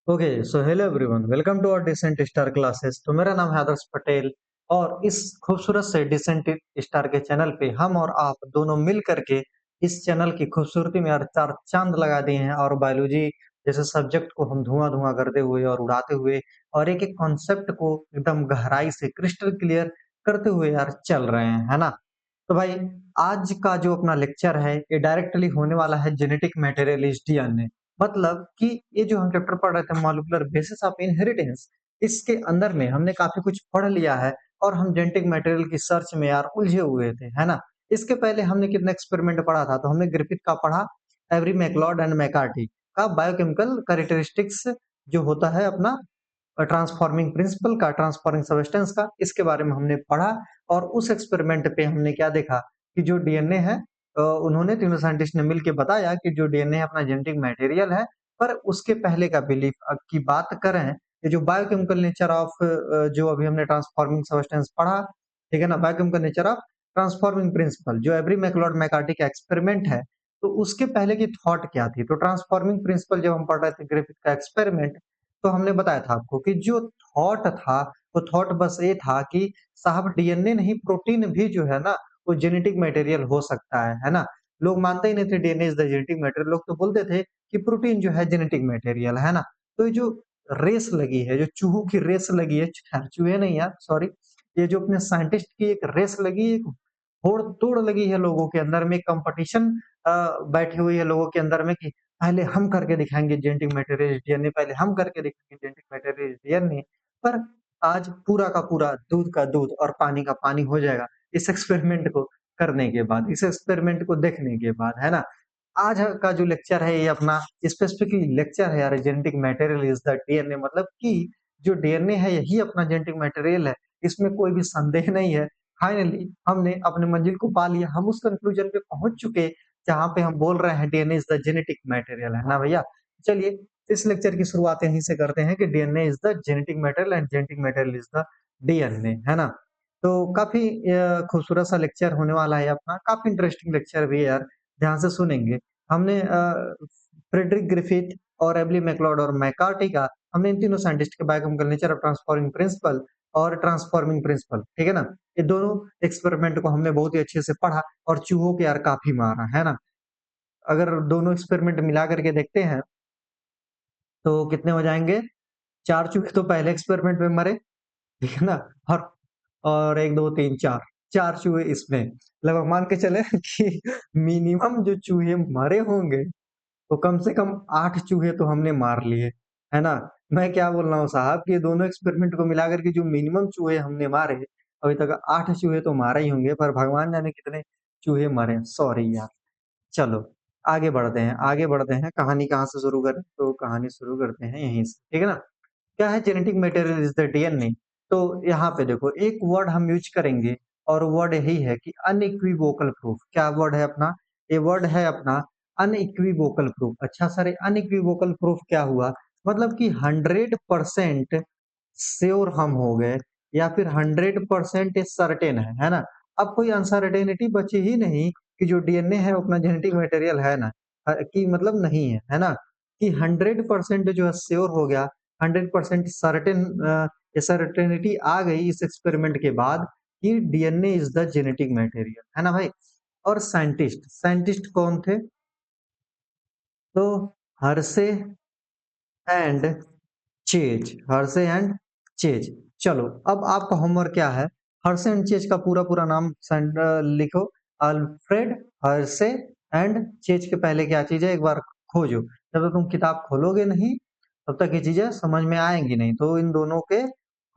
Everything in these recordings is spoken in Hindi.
Okay so hello everyone, welcome to our decent star classes. तो मेरा नाम है आदर्श पटेल और इस खूबसूरत से डिसेंट स्टार के चैनल पे हम और आप दोनों मिल करके इस चैनल की खूबसूरती में और चार चांद लगा दिए हैं और बायोलॉजी जैसे सब्जेक्ट को हम धुआं धुआं करते हुए और उड़ाते हुए और एक एक कॉन्सेप्ट को एकदम गहराई से क्रिस्टल क्लियर करते हुए यार चल रहे हैं, है ना। तो भाई, आज का जो अपना लेक्चर है ये डायरेक्टली होने वाला है जेनेटिक मटेरियल डीएनए। मतलब कि ये जो हम चैप्टर पढ़ रहे थे मॉलिक्यूलर बेसिस ऑफ इनहेरिटेंस, इसके अंदर में हमने काफी कुछ पढ़ लिया है और हम जेनेटिक मटेरियल की सर्च में यार उलझे हुए थे, है ना। इसके पहले हमने कितना एक्सपेरिमेंट पढ़ा था, तो हमने ग्रिफिथ का पढ़ा, एवरी मैकलॉड एंड मैकार्टी का बायोकेमिकल कैरेक्टरिस्टिक्स जो होता है अपना ट्रांसफॉर्मिंग प्रिंसिपल का, ट्रांसफॉर्मिंग सब्सटेंस का, इसके बारे में हमने पढ़ा। और उस एक्सपेरिमेंट पे हमने क्या देखा कि जो डीएनए है, उन्होंने तीनों साइंटिस्ट ने मिलकर बताया कि जो डीएनए अपना जेनेटिक मटेरियल है। पर उसके पहले का बिलीफ की बात करें, ये जो बायोकेमिकल नेचर ऑफ जो अभी हमने ट्रांसफॉर्मिंग सब्सटेंस पढ़ा, ठीक है ना, biochemical nature of transforming principle जो एवरी मैकलॉड मैकार्टी का एक्सपेरिमेंट है, तो उसके पहले की थॉट क्या थी। तो ट्रांसफॉर्मिंग प्रिंसिपल जब हम पढ़ रहे थे ग्रिफिथ का एक्सपेरिमेंट, तो हमने बताया था आपको कि जो थॉट था वो थॉट बस ये था कि साहब डीएनए नहीं, प्रोटीन भी जो है ना वो जेनेटिक मटेरियल हो सकता है ना। लोग मानते ही नहीं थे DNA is the genetic material, लोग तो बोलते थे कि प्रोटीन जो है जेनेटिक मटेरियल है ना। तो ये जो रेस लगी है, जो चूहों की रेस लगी है, चूहे नहीं यार, सॉरी, ये जो अपने साइंटिस्ट की एक रेस लगी, एक होड़ तोड़ लगी है लोगों के अंदर में, कंपटीशन बैठी हुई है लोगों के अंदर में कि पहले हम करके दिखाएंगे जेनेटिक मटेरियल डीएनए, पहले हम करके दिखाएंगे जेनेटिक मटेरियल डीएनए। पर आज पूरा का पूरा दूध का दूध और पानी का पानी हो जाएगा इस एक्सपेरिमेंट को करने के बाद, इस एक्सपेरिमेंट को देखने के बाद, है ना। आज का जो लेक्चर है ये अपना स्पेसिफिकली लेक्चर है यार, genetic material is the DNA. मतलब कि जो डीएनए है यही अपना जेनेटिक मटेरियल है, इसमें कोई भी संदेह नहीं है। फाइनली हमने अपने मंजिल को पा लिया, हम उस कंक्लूजन पे पहुंच चुके जहां पे हम बोल रहे हैं DNA is the genetic material, है ना भैया। चलिए इस लेक्चर की शुरुआत यहीं से करते हैं कि DNA is the genetic material and genetic material is the DNA, है ना। तो काफी खूबसूरत सा लेक्चर होने वाला है अपना, काफी इंटरेस्टिंग लेक्चर भी है यार, ध्यान से सुनेंगे। हमने फ्रेडरिक ग्रिफिथ और एबली मैकलॉड और मैकार्टी का, हमने इन तीनों साइंटिस्ट के biochemical nature of transforming principle और ट्रांसफॉर्मिंग प्रिंसिपल, ठीक है ना, ये दोनों एक्सपेरिमेंट को हमने बहुत ही अच्छे से पढ़ा और चूहों के यार काफी मारा, है ना। अगर दोनों एक्सपेरिमेंट मिला करके देखते हैं तो कितने हो जाएंगे। 4 चूहे तो पहले एक्सपेरिमेंट में मरे, ठीक है ना। और 1 2 3 4, 4 चूहे इसमें, मतलब मान के चले कि मिनिमम जो चूहे मरे होंगे तो कम से कम 8 चूहे तो हमने मार लिए, है ना। मैं क्या बोल रहा हूँ साहब कि दोनों एक्सपेरिमेंट को मिलाकर के जो मिनिमम चूहे हमने मारे, अभी तक 8 चूहे तो मारे ही होंगे, पर भगवान जाने कितने चूहे मरे, सॉरी यार। चलो आगे बढ़ते हैं, आगे बढ़ते हैं, कहानी कहाँ से शुरू करें, तो कहानी शुरू करते हैं यहीं से, ठीक है ना। क्या है genetic material is the DNA. तो यहाँ पे देखो एक वर्ड हम यूज करेंगे और वर्ड यही है कि अनइक्विवोकल प्रूफ। क्या वर्ड है अपना, ये वर्ड है अपना अनइक्विवोकल प्रूफ। अच्छा सर, अनइक्विवोकल प्रूफ क्या हुआ, मतलब कि 100% श्योर हम हो गए या फिर 100% सर्टेन है ना। अब कोई अनसर्टेनिटी बची ही नहीं कि जो डीएनए है वो अपना जेनेटिक मटेरियल है ना, कि मतलब नहीं है, है ना। कि 100% जो है श्योर हो गया, 100% सर्टेन, सर्टेनिटी आ गई इस एक्सपेरिमेंट के बाद कि DNA is the genetic material, है ना भाई। और साइंटिस्ट, साइंटिस्ट कौन थे, तो Hershey and chase, Hershey and chase. चलो अब आपका होमवर्क क्या है, हर्से एंड चेज का पूरा पूरा नाम लिखो। अल्फ्रेड हर्से एंड चेज के पहले क्या चीज है एक बार खोजो। जब तक तुम किताब खोलोगे नहीं तब तक ये चीजें समझ में आएंगी नहीं। तो इन दोनों के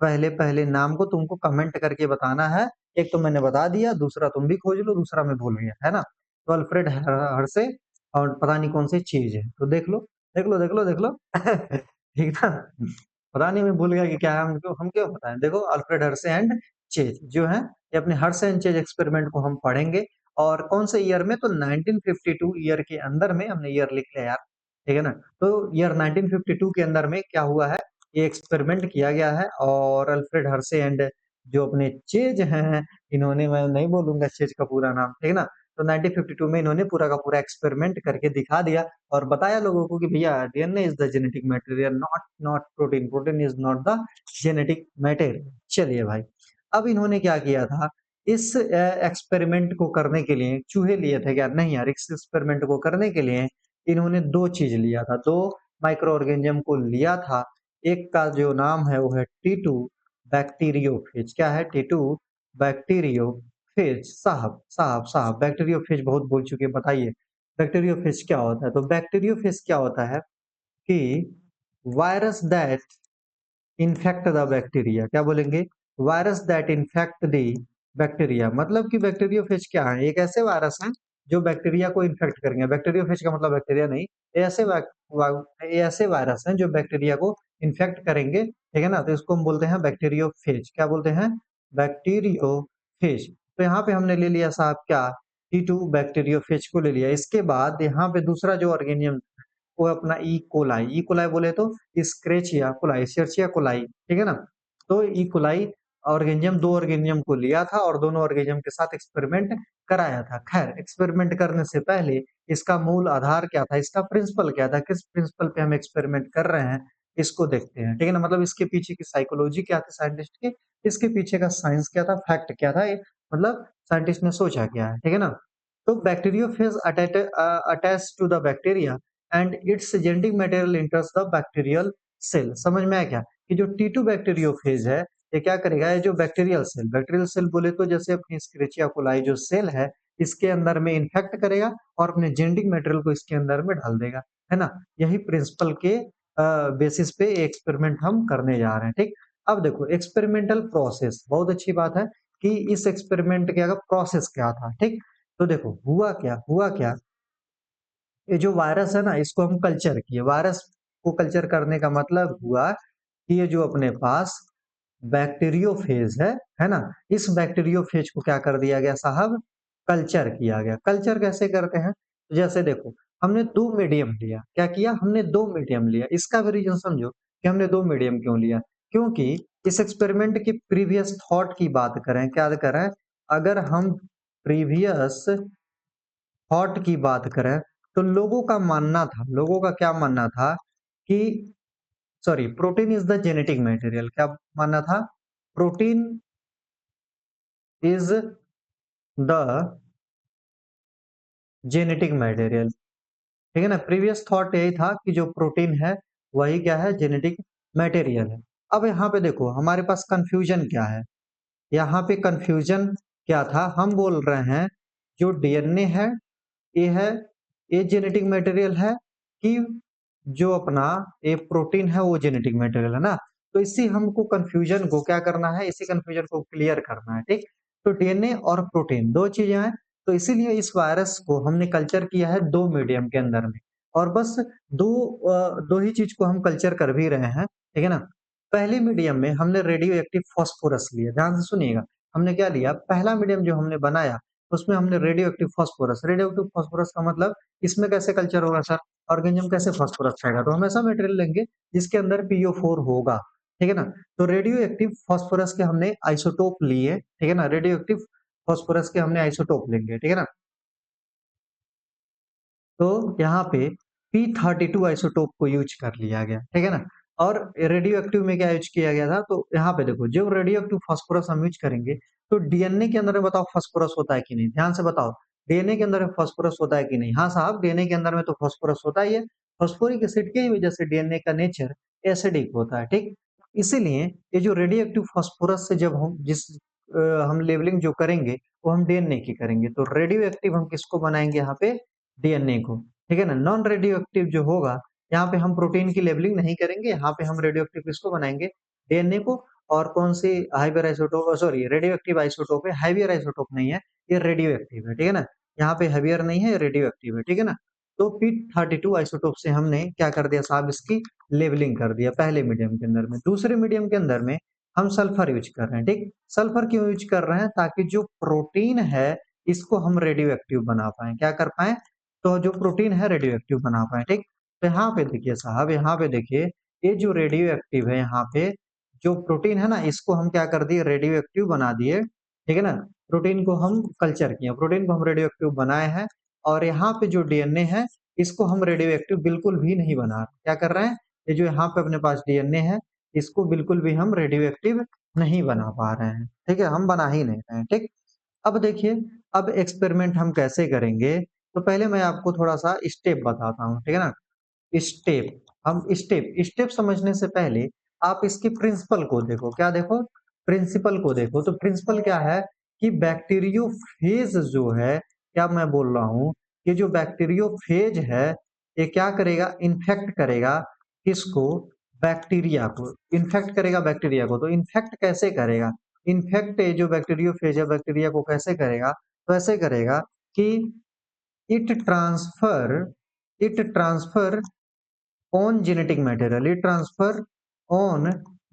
पहले पहले नाम को तुमको कमेंट करके बताना है। एक तो मैंने बता दिया, दूसरा तुम भी खोज लो, दूसरा मैं भूल गया, है ना। तो अल्फ्रेड हर्से और पता नहीं कौन सी चीज है, तो देख लो देख लो देख लो देख लो ठीक था। पता नहीं, मैं भूल गया कि क्या है, हम क्यों बताएं। देखो अल्फ्रेड हर्से एंड चेज जो है, ये अपने हर्से एंड चेज एक्सपेरिमेंट को हम पढ़ेंगे। और कौन से ईयर में, तो 1952 ईयर के अंदर में, हमने ईयर लिख लिया यार, ठीक है ना। तो ईयर 1952 के अंदर में क्या हुआ है, ये एक्सपेरिमेंट किया गया है। और अल्फ्रेड हर्से एंड जो अपने चेज हैं, इन्होंने, मैं नहीं बोलूंगा चेज का पूरा नाम, ठीक है ना, तो 1952 में इन्होंने पूरा का पूरा एक्सपेरिमेंट करके दिखा दिया और बताया लोगों को कि भैया DNA is the genetic material, not not protein, protein is not the genetic material. चलिए भाई, अब इन्होंने क्या किया था, इस एक्सपेरिमेंट को करने के लिए चूहे लिए थे क्या? नहीं यार, इस एक्सपेरिमेंट को करने के लिए इन्होंने दो चीज लिया था, दो माइक्रो ऑर्गेनिज्म को लिया था। एक का जो नाम है वो है टी2 बैक्टीरियोफेज। क्या है? T2 bacteriophage. साहब साहब साहब, बैक्टीरियोफेज बहुत बोल चुके हैं, बताइए बैक्टीरियोफेज क्या होता है? तो बैक्टीरियोफेज क्या होता है कि virus that infect the bacteria. क्या बोलेंगे? Virus that infect the bacteria. मतलब कि बैक्टीरियोफेज क्या है? एक ऐसे वायरस हैं जो बैक्टीरिया को इन्फेक्ट करेंगे। बैक्टीरियोफेज का मतलब बैक्टीरिया नहीं, ये ऐसे ये ऐसे वायरस हैं जो बैक्टीरिया को इन्फेक्ट करेंगे, ठीक है ना? तो इसको हम बोलते हैं बैक्टीरियोफेज। क्या बोलते हैं? बैक्टीरियोफेज। तो यहाँ पे हमने ले लिया साहब क्या, टी2 बैक्टीरियोफेज को ले लिया। इसके बाद यहाँ पे दूसरा जो ऑर्गेनिज्म वो अपना ई कोलाई। ई कोलाई बोले तो स्क्रेचिया कोलाई, शेरचिया कोलाई, ठीक है ना? तो ई कोलाई ऑर्गेनिज्म, दो ऑर्गेनिज्म को लिया था और दोनों ऑर्गेनिज्म के साथ एक्सपेरिमेंट कराया था। खैर, एक्सपेरिमेंट करने से पहले इसका मूल आधार क्या था, इसका प्रिंसिपल क्या था, किस प्रिंसिपल पे हम एक्सपेरिमेंट कर रहे हैं, इसको देखते हैं, ठीक है ना? मतलब इसके पीछे की साइकोलॉजी क्या थी साइंटिस्ट की, इसके पीछे का साइंस क्या था, फैक्ट क्या था, मतलब साइंटिस्ट ने सोचा क्या है, ठीक है ना? तो bacteriophage attach to the bacteria and its genetic material enters the bacterial cell. समझ में आया क्या? कि जो टी2 बैक्टीरियोफेज है, ये क्या करेगा, ये जो बैक्टीरियल सेल बोले तो जैसे अपनी एस्केरिचिया कोलाई जो सेल है, इसके अंदर में इन्फेक्ट करेगा और अपने जेनेटिक मटेरियल को इसके अंदर में डाल देगा, है ना? यही प्रिंसिपल के बेसिस पे एक्सपेरिमेंट हम करने जा रहे हैं, ठीक? अब देखो एक्सपेरिमेंटल प्रोसेस, बहुत अच्छी बात है कि इस एक्सपेरिमेंट का प्रोसेस क्या था, ठीक? तो देखो हुआ क्या, ये जो वायरस है ना, इसको हम कल्चर किए। वायरस को कल्चर करने का मतलब हुआ कि ये जो अपने पास बैक्टीरियोफेज है ना, इस बैक्टीरियोफेज को क्या कर दिया गया साहब, कल्चर किया गया। कल्चर कैसे करते हैं? तो जैसे देखो, हमने दो मीडियम लिया। क्या किया? हमने दो मीडियम लिया। इसका भी रीजन समझो कि हमने दो मीडियम क्यों लिया। क्योंकि इस एक्सपेरिमेंट की प्रीवियस थॉट की बात करें, क्या करें, अगर हम प्रीवियस थॉट की बात करें तो लोगों का मानना था, लोगों का क्या मानना था कि sorry, protein is the genetic material. क्या मानना था? Protein is the genetic material, ठीक है ना? प्रीवियस थॉट यही था कि जो प्रोटीन है वही क्या है, जेनेटिक मटेरियल है। अब यहाँ पे देखो हमारे पास कंफ्यूजन क्या है, यहाँ पे कंफ्यूजन क्या था, हम बोल रहे हैं जो डीएनए है ये जेनेटिक मटेरियल है कि जो अपना ये प्रोटीन है वो जेनेटिक मटेरियल है ना? तो इसी हमको कंफ्यूजन को क्या करना है, इसी कंफ्यूजन को क्लियर करना है, ठीक? तो डीएनए और प्रोटीन दो चीजें हैं, तो इसीलिए इस वायरस को हमने कल्चर किया है दो मीडियम के अंदर में, और बस दो ही चीज को हम कल्चर कर भी रहे हैं, ठीक है ना? पहले मीडियम में हमने रेडियो एक्टिव फास्फोरस लिया, ध्यान से सुनिएगा। हमने क्या लिया, पहला मीडियम जो हमने बनाया उसमें हमने radio active phosphorus. Radio active phosphorus का मतलब इसमें कैसे कल्चर होगा सर, ऑर्गेनिज्म कैसे फास्फोरस खाएगा? तो हम ऐसा मटेरियल लेंगे जिसके अंदर पीओ4 होगा, ठीक है ना? तो रेडियो एक्टिव फास्फोरस के हमने आइसोटोप लिए, ठीक है ना? रेडियो एक्टिव फास्फोरस के हमने आइसोटोप लेंगे, ठीक है ना? तो यहाँ पे P32 आइसोटोप को यूज कर लिया गया, ठीक है ना? और रेडियो एक्टिव में क्या यूज किया गया था, तो यहाँ पे देखो जो रेडियो एक्टिव फास्फोरस हम यूज करेंगे, तो डीएनए के अंदर में बताओ फास्फोरस होता है कि नहीं, ध्यान से बताओ, डीएनए के अंदर में फास्फोरस होता है कि नहीं? हाँ साहब, डीएनए के अंदर में तो फास्फोरस होता ही है। फास्फोरिक एसिड की वजह से डीएनए का नेचर एसिडिक होता है, ठीक? इसीलिए ये जो रेडियो एक्टिव फास्फोरस से जब हम लेवलिंग जो करेंगे वो हम डीएनए की करेंगे, तो रेडियो एक्टिव हम किसको बनाएंगे यहाँ पे, डीएनए को, ठीक है ना? नॉन रेडियो एक्टिव जो होगा, यहाँ पे हम प्रोटीन की लेबलिंग नहीं करेंगे, यहाँ पे हम रेडियो एक्टिव किसको बनाएंगे, डीएनए को। और कौन सी hyper isotope, sorry radioactive isotope है, हैवियर आइसोटोप नहीं है, ये रेडियो एक्टिव है, ठीक है ना? यहाँ पे हैवियर नहीं है, रेडियो एक्टिव है, ठीक है ना? तो P32 आइसोटोप से हमने क्या कर दिया साहब, इसकी लेबलिंग कर दिया पहले मीडियम के अंदर में। दूसरे मीडियम के अंदर में हम सल्फर यूज कर रहे हैं, ठीक? सल्फर क्यों यूज कर रहे हैं? ताकि जो प्रोटीन है इसको हम रेडियो एक्टिव बना पाए, क्या कर पाए, तो जो प्रोटीन है रेडियो एक्टिव बना पाए, ठीक? तो यहाँ पे देखिए साहब, यहाँ पे देखिए, ये जो रेडियो एक्टिव है यहाँ पे जो प्रोटीन है ना, इसको हम क्या कर दिए, रेडियो एक्टिव बना दिए, ठीक है ना? प्रोटीन को हम कल्चर किए, प्रोटीन को हम रेडियो एक्टिव बनाए हैं और यहाँ पे जो डीएनए है इसको हम रेडियो एक्टिव बिल्कुल भी नहीं बना रहे। क्या कर रहे हैं, ये जो यहाँ पे अपने पास डीएनए है इसको बिल्कुल भी हम रेडियो एक्टिव नहीं बना पा रहे हैं, ठीक है, हम बना ही नहीं रहे हैं, ठीक। अब देखिए, अब एक्सपेरिमेंट हम कैसे करेंगे, तो पहले मैं आपको थोड़ा सा स्टेप बताता हूँ, ठीक है ना। स्टेप, हम स्टेप स्टेप समझने से पहले आप इसकी प्रिंसिपल को देखो, क्या देखो, प्रिंसिपल को देखो। तो प्रिंसिपल क्या है कि बैक्टीरियोफेज जो है, क्या मैं बोल रहा हूँ, ये जो बैक्टीरियोफेज है ये क्या करेगा, इन्फेक्ट करेगा किसको, बैक्टीरिया को, इन्फेक्ट करेगा बैक्टीरिया को। तो इन्फेक्ट कैसे करेगा, इन्फेक्ट जो बैक्टीरियोफेज है बैक्टीरिया को कैसे करेगा, तो ऐसे करेगा कि it transfer it transfer on genetic material, it transfer on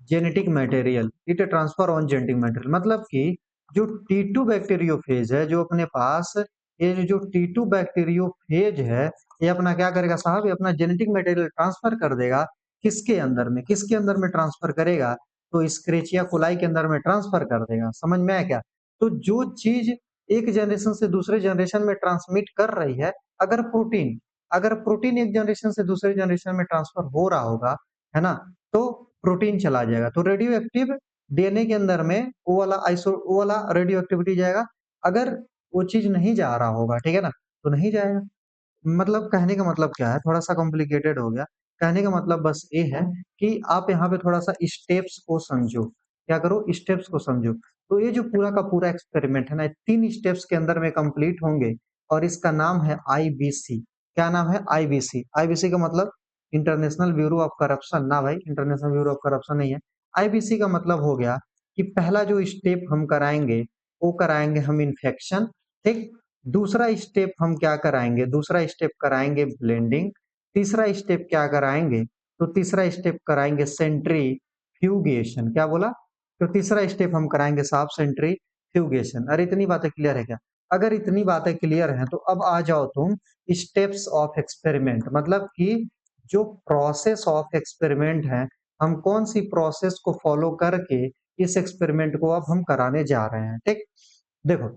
genetic material, it transfer on genetic material, मतलब कि जो T2 बैक्टीरियोफेज है जो अपने पास, ये जो T2 बैक्टीरियोफेज है ये अपना क्या करेगा साहब, ये अपना जेनेटिक मटेरियल ट्रांसफर कर देगा किसके अंदर में, किसके अंदर में ट्रांसफर करेगा, तो स्क्रेचिया कोलाई के अंदर में ट्रांसफर कर देगा। समझ में आया क्या। तो जो चीज एक जनरेशन से दूसरे जनरेशन में ट्रांसमिट कर रही है, अगर प्रोटीन अगर प्रोटीन एक जनरेशन से दूसरे जनरेशन में ट्रांसफर हो रहा होगा, है ना, तो प्रोटीन चला जाएगा, तो रेडियो एक्टिव डीएनए के अंदर में वो वाला रेडियो एक्टिविटी जाएगा। अगर वो चीज नहीं जा रहा होगा, ठीक है ना, तो नहीं जाएगा। मतलब कहने का मतलब क्या है, थोड़ा सा कॉम्प्लिकेटेड हो गया। कहने का मतलब बस ये है कि आप यहाँ पे थोड़ा सा स्टेप्स को समझो, क्या करो, स्टेप्स को समझो। तो ये जो पूरा का पूरा एक्सपेरिमेंट है ना, 3 स्टेप्स के अंदर में कंप्लीट होंगे और इसका नाम है आईबीसी। क्या नाम है, आईबीसी। आईबीसी का मतलब इंटरनेशनल ब्यूरो ऑफ करप्शन ना भाई, इंटरनेशनल ब्यूरो ऑफ करप्शन नहीं है। आईबीसी का मतलब हो गया कि पहला जो स्टेप हम कराएंगे वो कराएंगे हम इन्फेक्शन, ठीक। दूसरा स्टेप हम क्या कराएंगे, दूसरा स्टेप कराएंगे ब्लेंडिंग। तीसरा स्टेप क्या कराएंगे, तो तीसरा स्टेप कराएंगे सेंट्रीफ्यूगेशन। क्या बोला, तो तीसरा स्टेप हम कराएंगे साफ सेंट्रीफ्यूगेशन। अरे इतनी बातें क्लियर है क्या, अगर इतनी बातें क्लियर हैं तो अब आ जाओ तुम स्टेप्स ऑफ एक्सपेरिमेंट, मतलब कि जो प्रोसेस ऑफ एक्सपेरिमेंट है, हम कौन सी प्रोसेस को फॉलो करके इस एक्सपेरिमेंट को अब हम कराने जा रहे हैं, ठीक। देखो,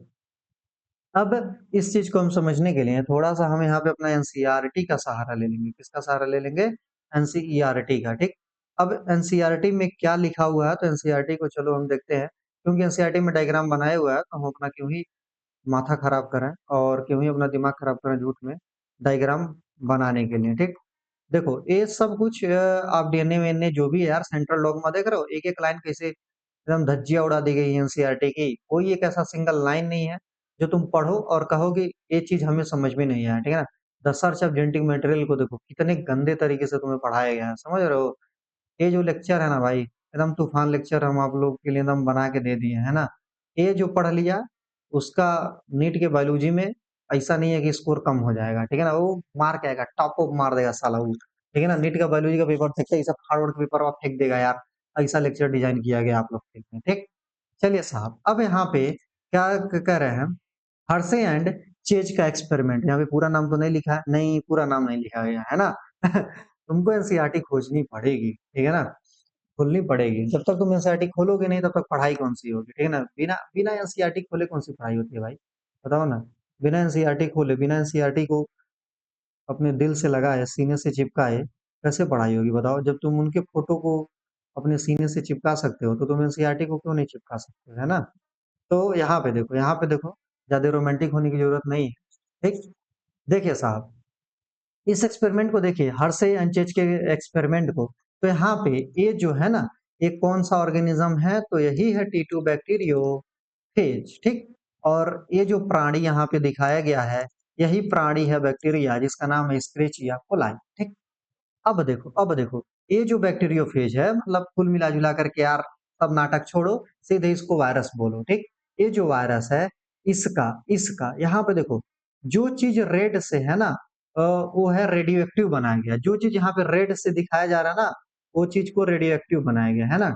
अब इस चीज को हम समझने के लिए थोड़ा सा हम यहाँ पे अपना एनसीईआरटी का सहारा ले लेंगे। किसका सहारा ले लेंगे, एनसीईआरटी का, ठीक। अब एनसीईआरटी में क्या लिखा हुआ है, तो एनसीईआरटी को चलो हम देखते हैं, क्योंकि एनसीईआरटी में डायग्राम बनाया हुआ है तो हम अपना क्यों ही माथा खराब करें और क्यों ही अपना दिमाग खराब करें झूठ में डायग्राम बनाने के लिए, ठीक। देखो ये सब कुछ आप डीएनए वीएनए जो भी है यार, सेंट्रल डॉगमा देख रहे हो, एक एक लाइन कैसे एकदम धज्जियां उड़ा दी गई है एनसीईआरटी की। कोई एक ऐसा सिंगल लाइन नहीं है जो तुम पढ़ो और कहो कि ये चीज हमें समझ में नहीं आया, ठीक है ना। The search of genetic material को देखो कितने गंदे तरीके से तुम्हें पढ़ाया गया है, समझ रहे हो। ये जो लेक्चर है ना भाई, एकदम तूफान लेक्चर हम आप लोग के लिए एकदम बना के दे दिए है ना। ये जो पढ़ लिया उसका नीट के बायोलॉजी में ऐसा नहीं है कि स्कोर कम हो जाएगा, ठीक है ना, वो मार के आएगा, टॉप ऑफ मार देगा साला वो, ठीक है ना। नीट का बायोलॉजी का पेपर फेंकते ही सब फाड़ोड़ के पेपर आप फेंक देगा यार, ऐसा लेक्चर डिजाइन किया गया आप लोग के लिए, ठीक। चलिए साहब, अब यहाँ पे क्या कह रहे हैं, हर्षे एंड चेज का एक्सपेरिमेंट। यहाँ पे पूरा नाम तो नहीं लिखा है, नहीं पूरा नाम नहीं लिखा गया है ना। तुमको एनसीईआरटी खोजनी पड़ेगी, ठीक है ना, खोलनी पड़ेगी। जब तक तुम एनसीईआरटी खोलोगे नहीं तब तक पढ़ाई कौन सी होगी, ठीक है ना। बिना बिना एनसीईआरटी खोले कौन सी पढ़ाई होती है भाई, बताओ ना। बिना एनसीईआरटी खोले, बिना एनसीईआरटी को अपने दिल से लगाए, सीने से चिपकाए, कैसे पढ़ाई होगी बताओ। जब तुम उनके फोटो को अपने सीने से चिपका सकते हो तो तुम एनसीईआरटी को क्यों नहीं चिपका सकते, है ना। तो यहाँ पे देखो, यहाँ पे देखो, ज्यादा रोमांटिक होने की जरूरत नहीं है, ठीक। देखिए साहब, इस एक्सपेरिमेंट को देखिए, हर्षे एंड चेज के एक्सपेरिमेंट को। तो यहाँ पे ये जो है ना, ये कौन सा ऑर्गेनिज्म है, तो यही है टी2 बैक्टीरियोफेज, ठीक। और ये जो प्राणी यहाँ पे दिखाया गया है, यही प्राणी है बैक्टीरिया जिसका नाम है एस्क्रिचिया कोलाई, ठीक। अब देखो ये जो बैक्टीरियोफेज है, मतलब कुल मिला जुला करके यार सब नाटक छोड़ो, सीधे इसको वायरस बोलो, ठीक। ये जो वायरस है, इसका इसका यहाँ पे देखो, जो चीज रेड से है ना, वो है रेडियो एक्टिव बनाया गया। जो चीज यहाँ पे रेड से दिखाया जा रहा है ना, वो चीज को रेडियो एक्टिव बनाया गया है ना।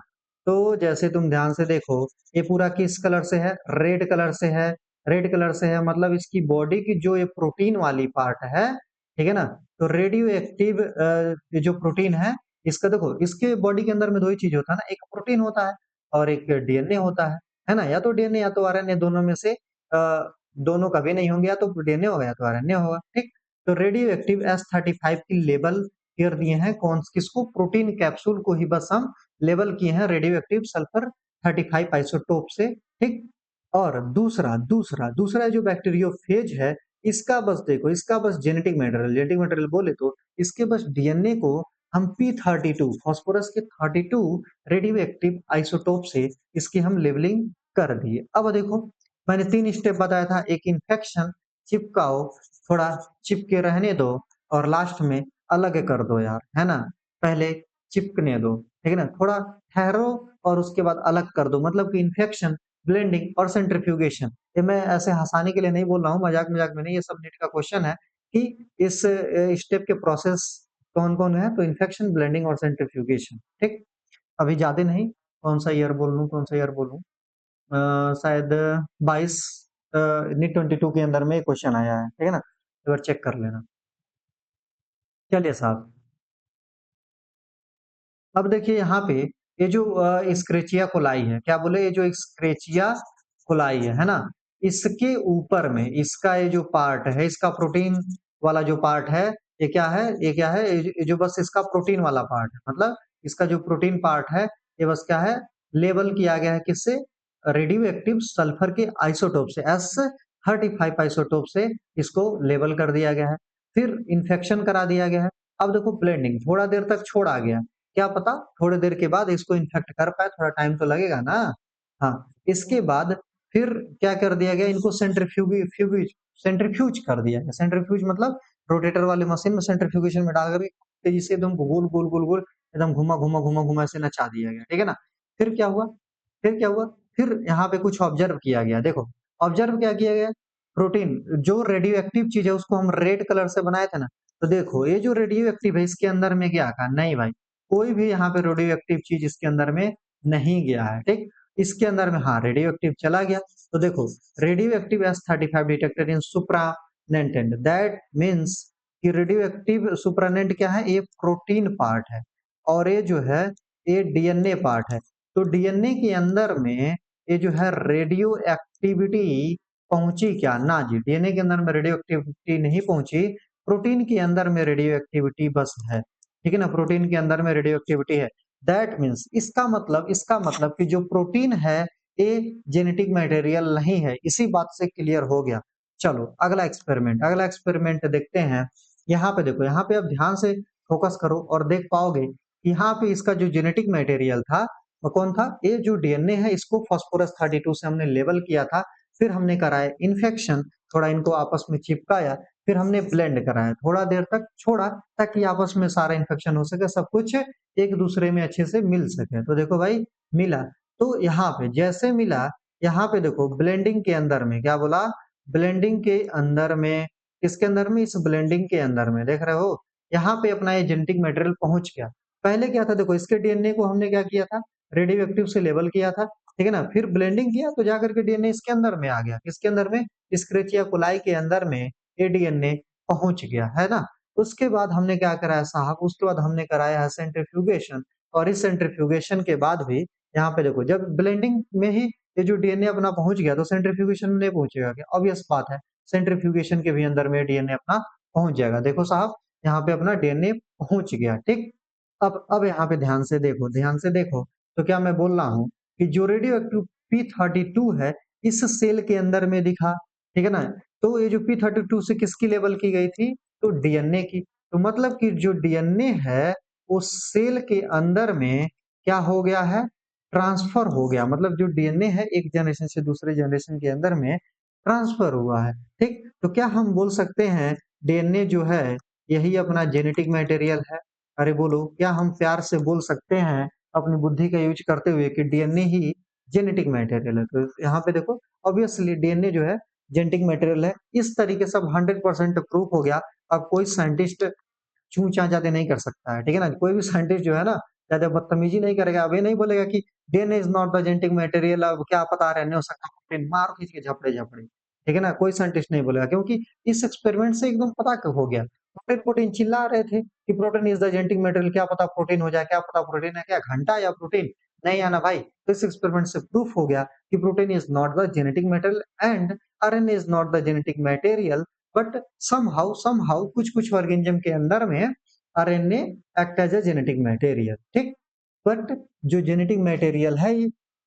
तो जैसे तुम ध्यान से देखो, ये पूरा किस कलर से है, रेड कलर से है। रेड कलर से है मतलब इसकी बॉडी की जो ये प्रोटीन वाली पार्ट है, ठीक है ना। तो रेडियो एक्टिव ये जो प्रोटीन है, इसका देखो, इसके बॉडी के अंदर में दो ही चीज होता है ना, एक प्रोटीन होता है और एक डीएनए होता है। है ना? या तो डीएनए या तो आरएनए दोनों में से दोनों कभी नहीं होंगे, या तो डीएनए होगा या तो आरएनए होगा, ठीक? तो रेडियो एक्टिव एस-35 की लेबल कर दिए हैं कौन किसको? प्रोटीन कैप्सूल को ही बस हम लेबल किए हैं रेडियो एक्टिव सल्फर 35 आइसोटोप से, ठीक? और दूसरा जो बैक्टीरियोफेज है, इसका बस देखो, इसका बस जेनेटिक मटेरियल बोले तो इसके बस डीएनए को हम P32 फास्फोरस के 32 रेडियो एक्टिव आइसोटोप से इसकी हम लेबलिंग कर दिए। अब देखो, मैंने 3 स्टेप बताया था, एक इन्फेक्शन, चिपकाओ, थोड़ा चिपके रहने दो और लास्ट में अलग कर दो यार, है ना? पहले चिपकने दो, ठीक है ना? थोड़ा ठहरो और उसके बाद अलग कर दो, मतलब कि इन्फेक्शन, ब्लेंडिंग और सेंट्रीफ्यूगेशन। ये मैं ऐसे हँसाने के लिए नहीं बोल रहा हूँ, मज़ाक-मज़ाक में नहीं, ये सब नीट का क्वेश्चन है कि इस स्टेप के प्रोसेस कौन-कौन है? तो इन्फेक्शन, ब्लेंडिंग और सेंट्रीफ्यूगेशन, ठीक? अभी ज़्यादा नहीं, कौन-सा ईयर बोल लूँ, कौन-सा ईयर बोलूँ? शायद 22 नीट 22 के अंदर में ये क्वेश्चन आया है, ठीक है ना? एक बार चेक कर लेना। चलिए साहब, अब देखिए यहाँ पे ये जो स्क्रेचिया कोलाई है, क्या बोले? ये जो स्क्रेचिया कोलाई है ना? इसके ऊपर में इसका ये जो पार्ट है, इसका प्रोटीन वाला जो पार्ट है, ये क्या है? ये क्या है? ये जो बस इसका प्रोटीन वाला पार्ट है, मतलब इसका जो प्रोटीन पार्ट है, ये बस क्या है? लेबल किया गया है किससे? रेडियो एक्टिव सल्फर के आइसोटोप से, S-35 आइसोटोप से इसको लेबल कर दिया गया है। फिर इन्फेक्शन करा दिया गया है। अब देखो ब्लेंडिंग, थोड़ा देर तक छोड़ा गया, क्या पता थोड़ी देर के बाद इसको इन्फेक्ट कर पाए, थोड़ा टाइम तो लगेगा ना। हाँ, इसके बाद फिर क्या कर दिया गया? इनको सेंट्रीफ्यूज कर दिया गया। सेंट्रीफ्यूज मतलब रोटेटर वाले मशीन में सेंट्रीफ्यूगेशन में डाल करके तेजी से एकदम गोल गोल गोल गोल एकदम घुमा घुमा ऐसे नचा दिया गया, ठीक है ना? फिर क्या हुआ? फिर यहाँ पे कुछ ऑब्जर्व किया गया। देखो, ऑब्जर्व क्या किया गया? प्रोटीन, जो रेडियो एक्टिव चीज है उसको हम रेड कलर से बनाए थे ना, तो देखो ये जो रेडियो एक्टिव है इसके अंदर में क्या कहा? नहीं भाई, कोई भी यहाँ पे रेडियो एक्टिव चीज इसके अंदर में नहीं गया है, ठीक? इसके अंदर में हाँ रेडियो एक्टिव चला गया। तो देखो, radioactive S-35 detected in supernatant, that means कि रेडियो एक्टिव सुप्रानेंट क्या है? ये प्रोटीन पार्ट है और ये जो है ये डीएनए पार्ट है। तो डीएनए के अंदर में ये जो है रेडियो एक्टिविटी पहुंची क्या? ना जी, डीएनए के अंदर में रेडियो एक्टिविटी नहीं पहुंची, प्रोटीन के अंदर में रेडियो एक्टिविटी बस है, ठीक है ना? प्रोटीन के अंदर में रेडियो एक्टिविटी है। दैट मीन्स इसका मतलब कि जो प्रोटीन है ये जेनेटिक मटेरियल नहीं है, इसी बात से क्लियर हो गया। चलो अगला एक्सपेरिमेंट देखते हैं। यहाँ पे देखो, यहाँ पे अब ध्यान से फोकस करो और देख पाओगे यहाँ पे इसका जो जेनेटिक मटेरियल था वो कौन था? ये जो डीएनए है इसको फास्फोरस 32 से हमने लेबल किया था, फिर हमने कराया इन्फेक्शन, थोड़ा इनको आपस में चिपकाया, फिर हमने ब्लेंड कराया, थोड़ा देर तक छोड़ा ताकि आपस में सारा इन्फेक्शन हो सके, सब कुछ एक दूसरे में अच्छे से मिल सके। तो देखो भाई, मिला। तो यहाँ पे जैसे मिला, यहाँ पे देखो ब्लेंडिंग के अंदर में क्या बोला? ब्लेंडिंग के अंदर में, किसके अंदर में? इस ब्लेंडिंग के अंदर में देख रहे हो, यहाँ पे अपना ये जेनेटिक मटेरियल पहुंच गया। पहले क्या था? देखो, इसके डीएनए को हमने क्या किया था? रेडियो एक्टिव से लेबल किया था, ठीक है ना? फिर ब्लेंडिंग किया तो जाकर के डीएनए इसके अंदर में आ गया, किसके अंदर में? स्क्रेचिया कोलाई के अंदर में ये डीएनए पहुंच गया, है ना? उसके बाद हमने क्या कराया साहब? उसके बाद हमने कराया है सेंट्रीफ्यूगेशन, और इस सेंट्रीफ्यूगेशन के बाद भी यहाँ पे देखो, जब ब्लेंडिंग में ही ये जो डीएनए अपना पहुंच गया तो सेंट्रीफ्यूगेशन में नहीं पहुंचेगा क्या? ऑब्वियस बात है, सेंट्रीफ्यूगेशन के भी अंदर में डीएनए अपना पहुंच जाएगा। देखो साहब, यहाँ पे अपना डीएनए पहुंच गया, ठीक? अब यहाँ पे ध्यान से देखो, तो क्या मैं बोल रहा हूँ कि जो रेडियो एक्टिव P32 है इस सेल के अंदर में दिखा, ठीक है ना? तो ये जो P32 से किसकी लेबल की गई थी? तो डीएनए की। तो मतलब कि जो डीएनए है वो सेल के अंदर में क्या हो गया है? ट्रांसफर हो गया, मतलब जो डीएनए है एक जनरेशन से दूसरे जनरेशन के अंदर में ट्रांसफर हुआ है, ठीक? तो क्या हम बोल सकते हैं डीएनए जो है यही अपना जेनेटिक मटेरियल है? अरे बोलो, क्या हम प्यार से बोल सकते हैं अपनी बुद्धि का यूज करते हुए कि डीएनए ही जेनेटिक मटेरियल है? तो यहाँ पे देखो, ऑब्वियसली डीएनए जो है जेनेटिक मटेरियल है, इस तरीके से अब 100% प्रूफ हो गया। अब कोई साइंटिस्ट चूँ-चाँ ज़्यादा नहीं कर सकता है, ठीक है ना? कोई भी साइंटिस्ट जो है ना, ज़्यादा बदतमीजी नहीं करेगा, अब ये नहीं बोलेगा कि DNA is not the genetic material, अब क्या पता रहने हो सकता प्रोटीन, मार खींच के झपड़े-झपड़ी, ठीक है ना? कोई साइंटिस्ट नहीं बोलेगा, क्योंकि इस एक्सपेरिमेंट से एकदम पता क हो गया। प्रोटीन प्रोटीन चिल्ला रहे थे कि protein is the genetic material, क्या पता प्रोटीन हो जाए, क्या पता प्रोटीन है क्या, घंटा या प्रोटीन? नहीं आना भाई। तो इस एक्सपेरिमेंट से प्रूफ हो गया कि protein is not the genetic material and RNA is not the genetic material, but somehow somehow कुछ कुछ ऑर्गेनिज्म के अंदर में RNA act as a genetic material, ठीक। बट जो जेनेटिक मटेरियल है,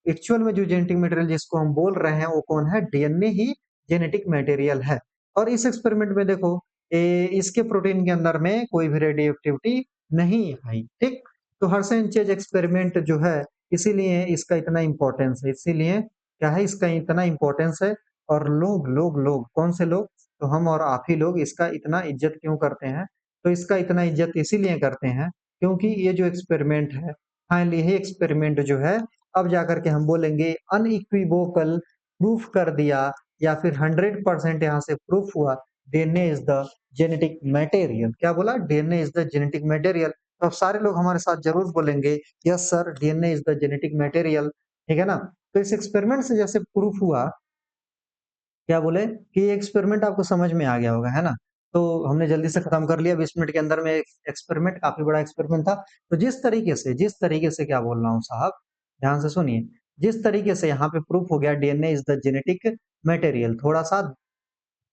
एक्चुअल में जो जेनेटिक मटेरियल जिसको हम बोल रहे हैं वो कौन है, डीएनए ही जेनेटिक मटेरियल है। और इस एक्सपेरिमेंट में देखो इसके प्रोटीन के अंदर में कोई भी रेडियो एक्टिविटी नहीं आई, ठीक। तो हर्षेंचेज एक्सपेरिमेंट जो है, इसीलिए इसका इतना इम्पोर्टेंस है, इसीलिए क्या है इसका इतना इम्पोर्टेंस है। और लोग लोग लोग कौन से लोग, तो हम और आप ही लोग इसका इतना इज्जत क्यों करते हैं, तो इसका इतना इज्जत इसीलिए करते हैं क्योंकि ये जो एक्सपेरिमेंट है, फाइनली यही एक्सपेरिमेंट जो है अब जाकर के हम बोलेंगे अनइक्विवोकल प्रूफ कर दिया, या फिर 100% यहाँ से प्रूफ हुआ DNA is the genetic material. क्या बोला, DNA is the genetic material. तो अब सारे लोग हमारे साथ जरूर बोलेंगे yes sir, DNA is the genetic material, ठीक है ना। तो इस एक्सपेरिमेंट से जैसे प्रूफ हुआ, क्या बोले कि ये एक्सपेरिमेंट आपको समझ में आ गया होगा, है ना। तो हमने जल्दी से खत्म कर लिया, 20 मिनट के अंदर में एक्सपेरिमेंट, काफी बड़ा एक्सपेरिमेंट था। तो जिस तरीके से क्या बोल रहा हूँ साहब, ध्यान से सुनिए। जिस तरीके से यहाँ पे प्रूफ हो गया DNA is the genetic material, थोड़ा सा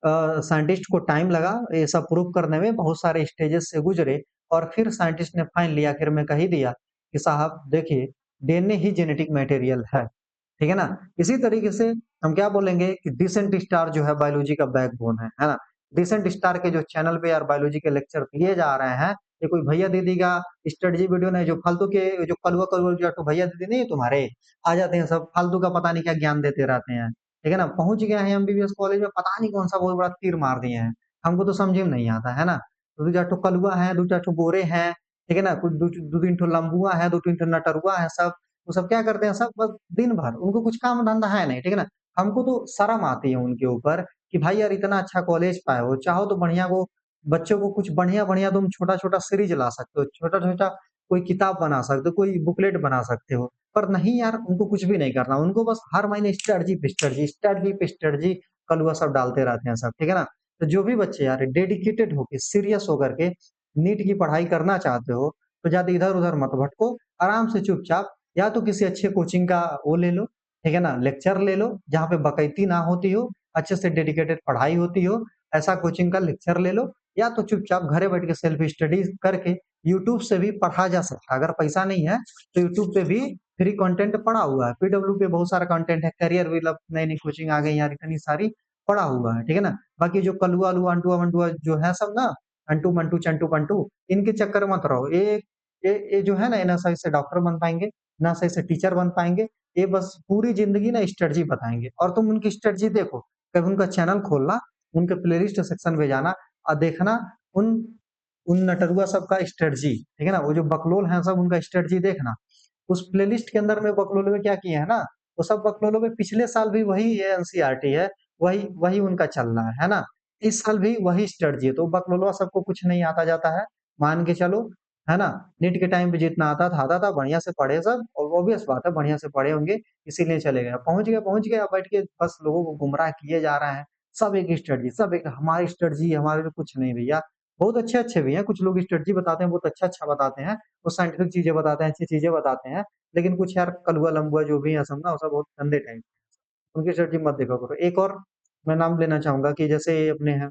साइंटिस्ट को टाइम लगा ये सब प्रूव करने में, बहुत सारे स्टेजेस से गुजरे, और फिर साइंटिस्ट ने फाइनली आखिर में कह ही दिया कि साहब देखिए डीएनए ही जेनेटिक मटेरियल है, ठीक है ना। इसी तरीके से हम क्या बोलेंगे कि डिसेंट स्टार जो है बायोलॉजी का बैकबोन है ना। डिसेंट स्टार के जो चैनल पे यार बायोलॉजी के लेक्चर दिए जा रहे हैं, ये कोई भैया दीदी का स्ट्रेटजी वीडियो नहीं, जो फालतू के जो कलवा कलवा जो तो भैया दीदी नहीं तुम्हारे आ जाते हैं सब फालतू का पता नहीं क्या ज्ञान देते रहते हैं, ठीक है ना। पहुंच गए हैं एमबीबीएस कॉलेज में, पता नहीं कौन सा बहुत बड़ा तीर मार दिए हैं, हमको तो समझ में नहीं आता, है ना। तो दो चार ठो कलुआ है, दो चार ठो गोरे हैं, ठीक है ना, कुछ दो दो तीन ठो लंबुआ है, दो तीन ठो नटरुआ है, सब वो सब क्या करते हैं, सब बस दिन भर उनको कुछ काम धंधा है नहीं, ठीक है ना। हमको तो शर्म आती है उनके ऊपर कि भाई यार इतना अच्छा कॉलेज पाए हो, चाहो तो बढ़िया को बच्चों को कुछ बढ़िया बढ़िया तुम छोटा छोटा सीरीज ला सकते हो, छोटा छोटा कोई किताब बना सकते हो, कोई बुकलेट बना सकते हो। पर नहीं यार, उनको कुछ भी नहीं करना, उनको बस हर महीने स्ट्रेटजी पे स्ट्रेटजी, स्ट्रेटजी पे स्ट्रेटजी कलुआ सब डालते रहते हैं सब, ठीक है ना। तो जो भी बच्चे यार डेडिकेटेड होके सीरियस होकर के नीट की पढ़ाई करना चाहते हो, तो ज्यादा इधर उधर मत भटको, आराम से चुपचाप या तो किसी अच्छे कोचिंग का वो ले लो, ठीक है ना, लेक्चर ले लो जहाँ पे बकैती ना होती हो, अच्छे से डेडिकेटेड पढ़ाई होती हो, ऐसा कोचिंग का लेक्चर ले लो। या तो चुपचाप घरे बैठ के सेल्फ स्टडी करके यूट्यूब से भी पढ़ा जा सकता है, अगर पैसा नहीं है तो यूट्यूब पे भी फ्री कंटेंट पड़ा हुआ है, पीडब्ल्यू पे बहुत सारा कंटेंट है, करियर भी नई नई कोचिंग आ गई यार, इतनी सारी पड़ा हुआ है, ठीक है ना। बाकी जो कलुआ अलुआ अंटुआ वंटुआ जो है सब ना, अंटू मंटू चंटू पंटू, इनके चक्कर मत रहो। ये जो है ना, ये ना सही से डॉक्टर बन पाएंगे, ना सही से टीचर बन पाएंगे, ये बस पूरी जिंदगी ना स्ट्रेटजी बताएंगे, और तुम उनकी स्ट्रेटजी देखो, कभी उनका चैनल खोलना, उनके प्लेलिस्ट सेक्शन में जाना और देखना उन उन नटरुआ सब का स्ट्रेटजी, ठीक है ना, वो जो बकलोल हैं सब उनका स्ट्रेटजी देखना। उस प्लेलिस्ट के अंदर में बकलोल में क्या किए हैं ना, वो सब बकलोल में पिछले साल भी वही एनसीईआरटी है, वही वही उनका चल रहा है ना। इस साल भी वही स्ट्रेटजी है, तो बकलोलवा सबको कुछ नहीं आता जाता है, मान के चलो, है ना। नीट के टाइम पे जितना आता था बढ़िया से पढ़े सब, और ऑब्वियस बात है बढ़िया से पढ़े होंगे, इसीलिए चले गए, पहुंच गए, अब बैठ के बस लोगों को गुमराह किए जा रहे हैं। सब एक स्ट्रेटजी, सब एक हमारी स्ट्रेटजी, हमारे में कुछ नहीं भैया। बहुत अच्छे अच्छे भी हैं, कुछ लोग स्ट्रेटजी बताते हैं, बहुत अच्छा अच्छा बताते हैं, वो साइंटिफिक चीजें बताते हैं, अच्छी चीजें बताते हैं। लेकिन कुछ यार कलुआ लंबुआ जो भी है सब ना, वो सब बहुत गंदे टाइप, उनकी स्ट्रेटजी मत देखा करो। एक और मैं नाम लेना चाहूंगा कि जैसे अपने हैं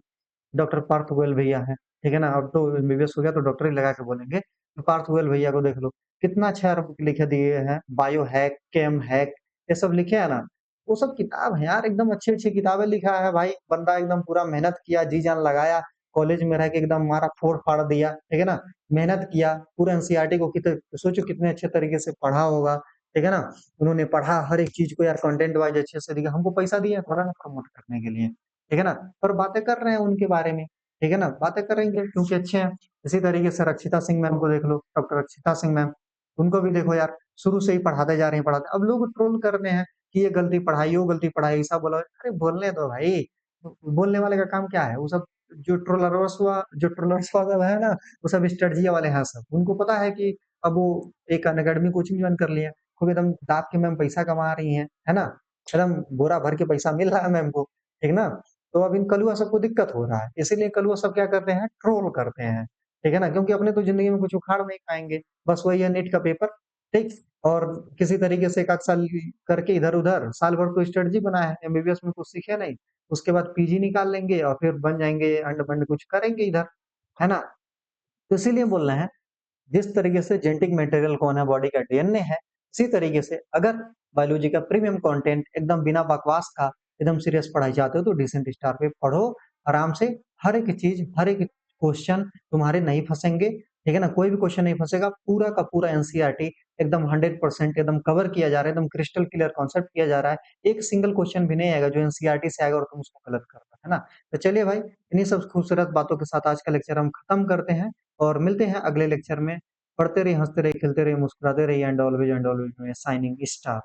डॉक्टर पार्थ गोयल भैया हैं, ठीक है ना, अब तो एमबीबीएस हो गया तो डॉक्टर ही लगा के बोलेंगे। तो पार्थ गोयल भैया को देख लो, कितना अच्छा बुक लिखे दिए हैं, बायो हैक, केम हैक, ये सब लिखे हैं ना। वो सब किताब है यार, एकदम अच्छी अच्छी किताबें लिखा है भाई, बंदा एकदम पूरा मेहनत किया, जी जान लगाया, कॉलेज में रह के एकदम मारा फोड़ फाड़ दिया, ठीक है ना। मेहनत किया पूरा एनसीईआरटी को, कितने सोचो कितने अच्छे तरीके से पढ़ा होगा, ठीक है ना। उन्होंने पढ़ा हर एक चीज को यार कंटेंट वाइज अच्छे से दिया, हमको पैसा दिया थोड़ा ना प्रमोट करने के लिए, ठीक है ना। पर बातें कर रहे हैं उनके बारे में, ठीक है ना, बातें करेंगे क्योंकि अच्छे हैं। इसी तरीके से रक्षिता सिंह मैम को देख लो, डॉक्टर रक्षिता सिंह मैम, उनको भी देखो यार, शुरू से ही पढ़ाते जा रहे हैं, पढ़ाते, अब लोग ट्रोल कर रहे हैं कि ये गलती पढ़ाई, वो गलती पढ़ाई, ऐसा बोला, अरे बोलने दो भाई, बोलने वाले का काम क्या है, वो सब जो ट्रोलर्स वाला सब है ना, वो सब स्ट्रेटजी वाले हैं सब, उनको पता है कि अब वो एक अनअकैडमी कोचिंग ज्वाइन कर लिया, खूब एकदम दाब के मैम पैसा कमा रही है ना, एकदम बोरा भर के पैसा मिल रहा है मैम को, ठीक ना। तो अब इन कलुआ सबको दिक्कत हो रहा है, इसीलिए कलुआ सब क्या करते हैं, ट्रोल करते हैं, ठीक है ना, क्योंकि अपने तो जिंदगी में कुछ उखाड़ नहीं पाएंगे, बस वही है नीट का पेपर, ठीक? और किसी तरीके से 1 आध साल करके इधर-उधर साल भर तो स्ट्रेटजी बना है, एमबीबीएस में कुछ सीखे नहीं। उसके बाद पीजी निकाल लेंगे और फिर बन जाएँगे अंड-बंड कुछ करेंगे इधर, है ना? तो इसीलिए बोल रहे हैं जिस तरीके से जेनेटिक मटेरियल कौन है, बॉडी का डीएनए है, इसी तरीके से अगर बायोलॉजी का प्रीमियम कंटेंट एकदम बिना बकवास का, एकदम सीरियस पढ़ाई चाहते हो तो डिसेंट स्टार पे पढ़ो, आराम से हर एक चीज़, हर एक क्वेश्चन तुम्हारे नहीं फँसेंगे, ठीक है ना? कोई भी क्वेश्चन नहीं फँसेगा, पूरा का पूरा एनसीईआरटी एकदम 100% एकदम कवर किया जा रहा है, एकदम क्रिस्टल क्लियर कॉन्सेप्ट किया जा रहा है। एक सिंगल क्वेश्चन भी नहीं आएगा जो एनसीईआरटी से आएगा और तुम उसको गलत कर रहे हो, है ना? तो चलिए भाई, इन्हीं सब खूबसूरत बातों के साथ आज का लेक्चर हम खत्म करते हैं और मिलते हैं अगले लेक्चर में। पढ़ते रहिए, हँसते रहिए, खेलते रहिए, मुस्कुराते रहिए एंड ऑलवेज में शाइनिंग स्टार।